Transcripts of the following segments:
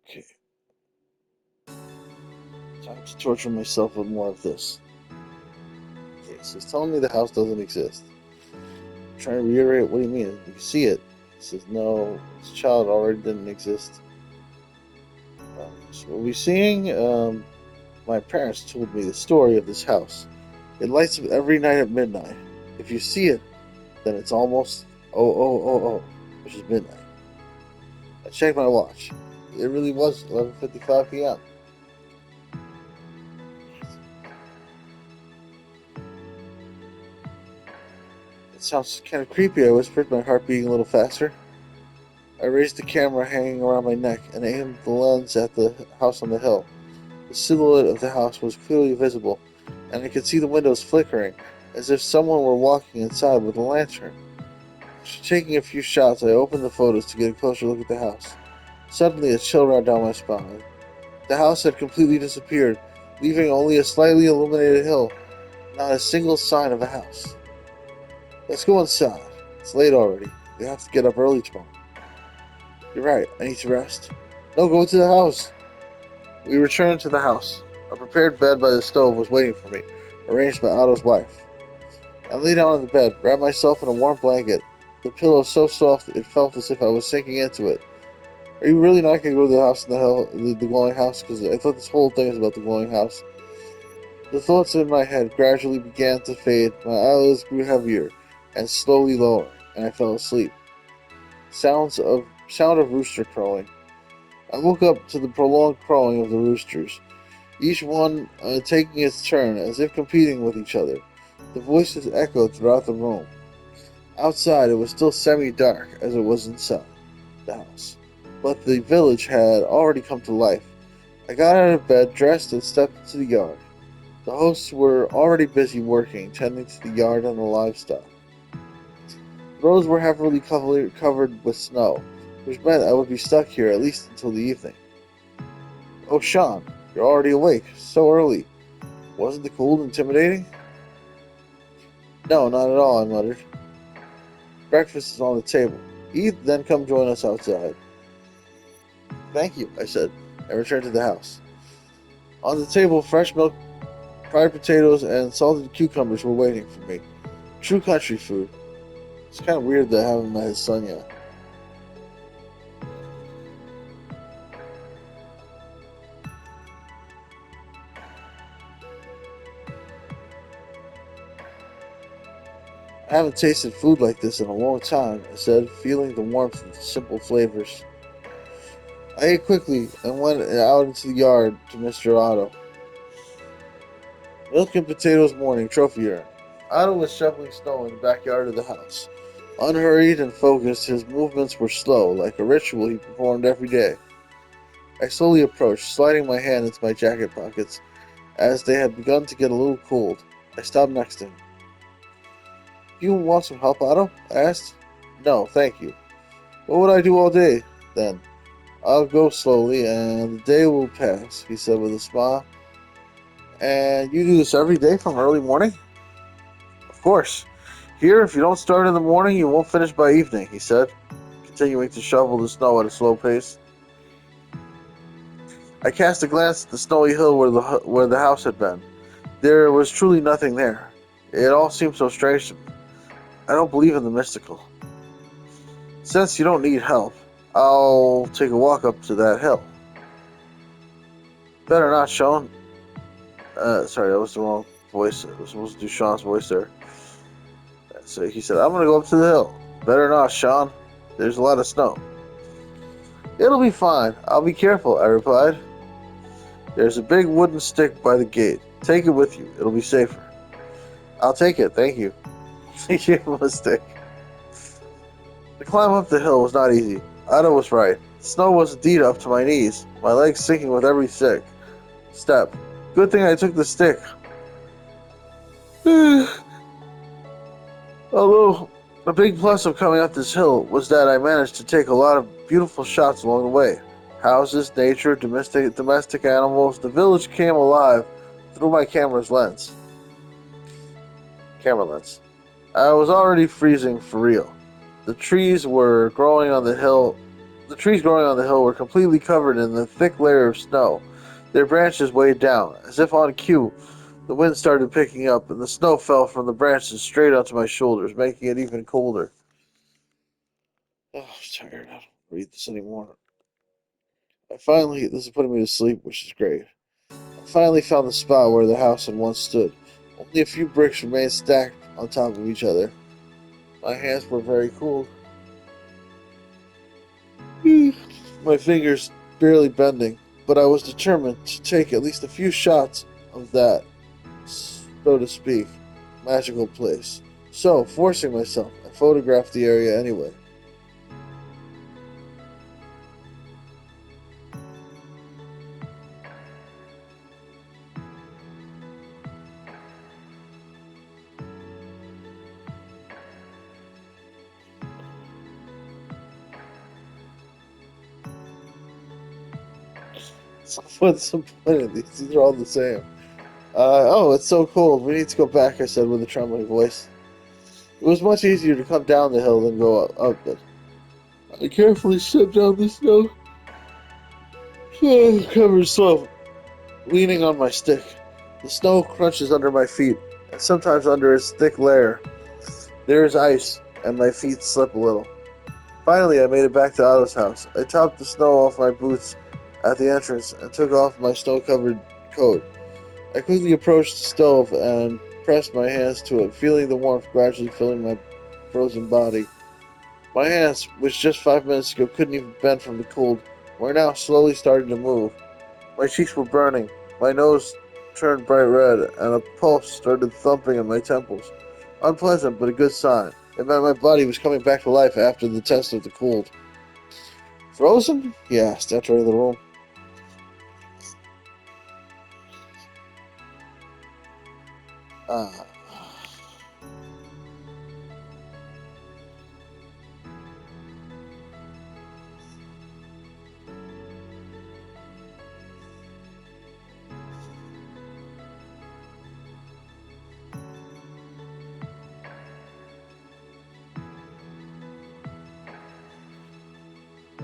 Okay, time to torture myself with more of this. Okay, so it's telling me the house doesn't exist. I'm trying to reiterate, what do you mean? You see it. It says, no, this child already didn't exist. So what we're seeing, my parents told me the story of this house. It lights up every night at midnight. If you see it, then it's almost which is midnight. I checked my watch. It really was 11:55 p.m. It sounds kind of creepy, I whispered, my heart beating a little faster. I raised the camera hanging around my neck and aimed the lens at the house on the hill. The silhouette of the house was clearly visible, and I could see the windows flickering, as if someone were walking inside with a lantern. After taking a few shots, I opened the photos to get a closer look at the house. Suddenly, a chill ran down my spine. The house had completely disappeared, leaving only a slightly illuminated hill, not a single sign of a house. Let's go inside. It's late already. We have to get up early tomorrow. You're right, I need to rest. No, go to the house. We returned to the house. A prepared bed by the stove was waiting for me, arranged by Otto's wife. I lay down on the bed, wrapped myself in a warm blanket, the pillow so soft it felt as if I was sinking into it. Are you really not going to go to the house in the hell, the glowing house? Because I thought this whole thing was about the glowing house. The thoughts in my head gradually began to fade, my eyelids grew heavier and slowly lower, and I fell asleep. Sound of rooster crowing. I woke up to the prolonged crowing of the roosters, each one taking its turn as if competing with each other. The voices echoed throughout the room. Outside, it was still semi-dark as it was inside the house, but the village had already come to life. I got out of bed, dressed, and stepped into the yard. The hosts were already busy working, tending to the yard and the livestock. The roads were heavily covered with snow, which meant I would be stuck here at least until the evening. Oh, Sean, you're already awake. So early. Wasn't the cold intimidating? No, not at all, I muttered. Breakfast is on the table. Eat, then come join us outside. Thank you, I said, and returned to the house. On the table, fresh milk, fried potatoes, and salted cucumbers were waiting for me. True country food. It's kind of weird that I haven't met his son yet. I haven't tasted food like this in a long time, I said, feeling the warmth of the simple flavors. I ate quickly and went out into the yard to Mr. Otto. Milk and potatoes morning, trophy urn. Otto was shoveling snow in the backyard of the house. Unhurried and focused, his movements were slow, like a ritual he performed every day. I slowly approached, sliding my hand into my jacket pockets, as they had begun to get a little cold. I stopped next to him. Do you want some help, Otto? I asked. No, thank you. What would I do all day, then? I'll go slowly, and the day will pass, he said with a smile. And you do this every day from early morning? Of course. Here, if you don't start in the morning, you won't finish by evening, he said, continuing to shovel the snow at a slow pace. I cast a glance at the snowy hill where the house had been. There was truly nothing there. It all seemed so strange to me. I don't believe in the mystical. Since you don't need help, I'll take a walk up to that hill. Better not, Sean. Sorry, that was the wrong voice. I was supposed to do Sean's voice there. So he said, I'm going to go up to the hill. Better not, Sean. There's a lot of snow. It'll be fine. I'll be careful, I replied. There's a big wooden stick by the gate. Take it with you. It'll be safer. I'll take it, thank you. He gave him a stick. The climb up the hill was not easy. Otto was right. The snow was indeed up to my knees, my legs sinking with every step. Good thing I took the stick. Although a big plus of coming up this hill was that I managed to take a lot of beautiful shots along the way. Houses, nature, domestic animals, the village came alive through my camera lens. I was already freezing for real. The trees were growing on the hill The trees growing on the hill were completely covered in a thick layer of snow, their branches weighed down. As if on cue, the wind started picking up, and the snow fell from the branches straight onto my shoulders, making it even colder. Oh, I'm tired. I don't read this anymore. This is putting me to sleep, which is great. I finally found the spot where the house had once stood. Only a few bricks remained stacked on top of each other. My hands were very cold. My fingers barely bending, but I was determined to take at least a few shots of that, so to speak, magical place. So, forcing myself, I photographed the area anyway. So what's the point of these? These are all the same. Oh, it's so cold. We need to go back, I said with a trembling voice. It was much easier to come down the hill than go up it. I carefully stepped down the snow, covered slope, leaning on my stick. The snow crunches under my feet, and sometimes under its thick layer, there is ice, and my feet slip a little. Finally, I made it back to Otto's house. I topped the snow off my boots at the entrance and took off my snow-covered coat. I quickly approached the stove and pressed my hands to it, feeling the warmth gradually filling my frozen body. My hands, which just 5 minutes ago couldn't even bend from the cold, were now slowly starting to move. My cheeks were burning, my nose turned bright red, and a pulse started thumping at my temples. Unpleasant, but a good sign. It meant my body was coming back to life after the test of the cold. Frozen? He asked, entering the room. Ah.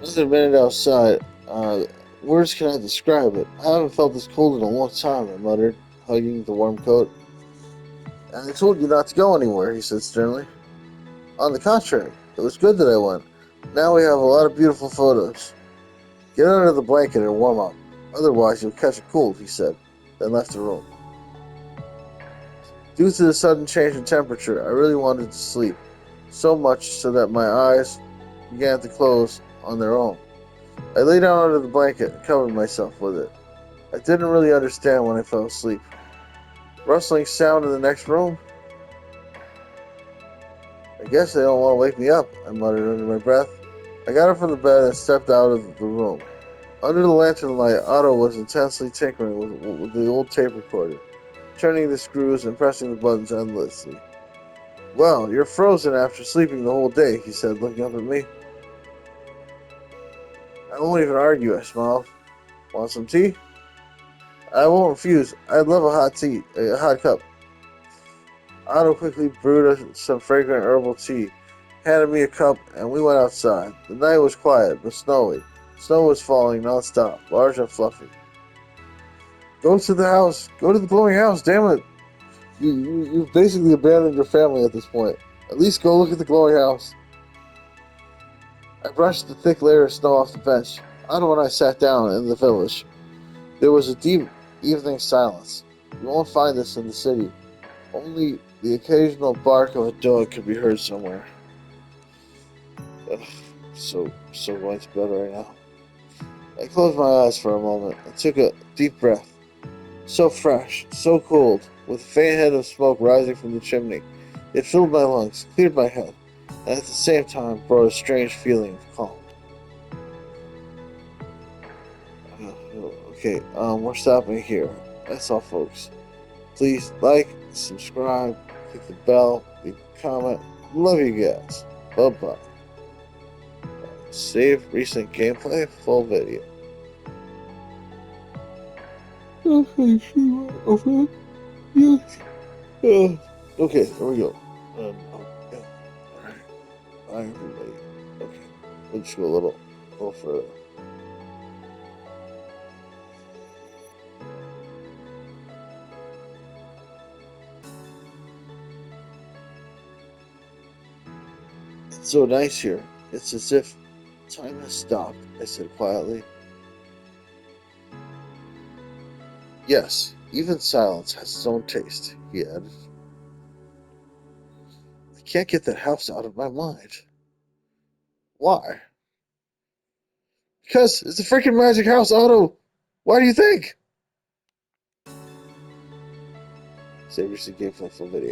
Just a minute outside. Words cannot describe it. I haven't felt this cold in a long time, I muttered, hugging the warm coat. And I told you not to go anywhere, he said sternly. On the contrary, it was good that I went. Now we have a lot of beautiful photos. Get under the blanket and warm up. Otherwise, you'll catch a cold, he said, then left the room. Due to the sudden change in temperature, I really wanted to sleep, so much so that my eyes began to close on their own. I lay down under the blanket and covered myself with it. I didn't really understand when I fell asleep. Rustling sound in the next room? I guess they don't want to wake me up, I muttered under my breath. I got up from the bed and stepped out of the room. Under the lantern light, Otto was intensely tinkering with the old tape recorder, turning the screws and pressing the buttons endlessly. Well, you're frozen after sleeping the whole day, he said, looking up at me. I won't even argue, I smiled. Want some tea? I won't refuse. I'd love a hot cup. Otto quickly brewed us some fragrant herbal tea, handed me a cup, and we went outside. The night was quiet, but snowy. Snow was falling non-stop, large and fluffy. Go to the house. Go to the glowing house, damn it. You've basically abandoned your family at this point. At least go look at the glowing house. I brushed the thick layer of snow off the bench. Otto and I sat down in the village. There was a deep evening silence. You won't find this in the city. Only the occasional bark of a dog could be heard somewhere. Ugh, so going to bed right now. I closed my eyes for a moment and took a deep breath. So fresh, so cold, with a faint head of smoke rising from the chimney. It filled my lungs, cleared my head, and at the same time brought a strange feeling of calm. Okay, we're stopping here. That's all, folks. Please like, subscribe, click the bell, leave a comment. Love you guys. Bye bye. Save recent gameplay, full video. Okay, okay. Yes. Okay, here we go. Yeah. Alright. Bye, everybody. Okay. We'll just go a little A little further. It's so nice here. It's as if time has stopped, I said quietly. Yes, even silence has its own taste, he added. I can't get that house out of my mind. Why? Because it's a freaking magic house, Otto. Why do you think? Save your seat game for the full video.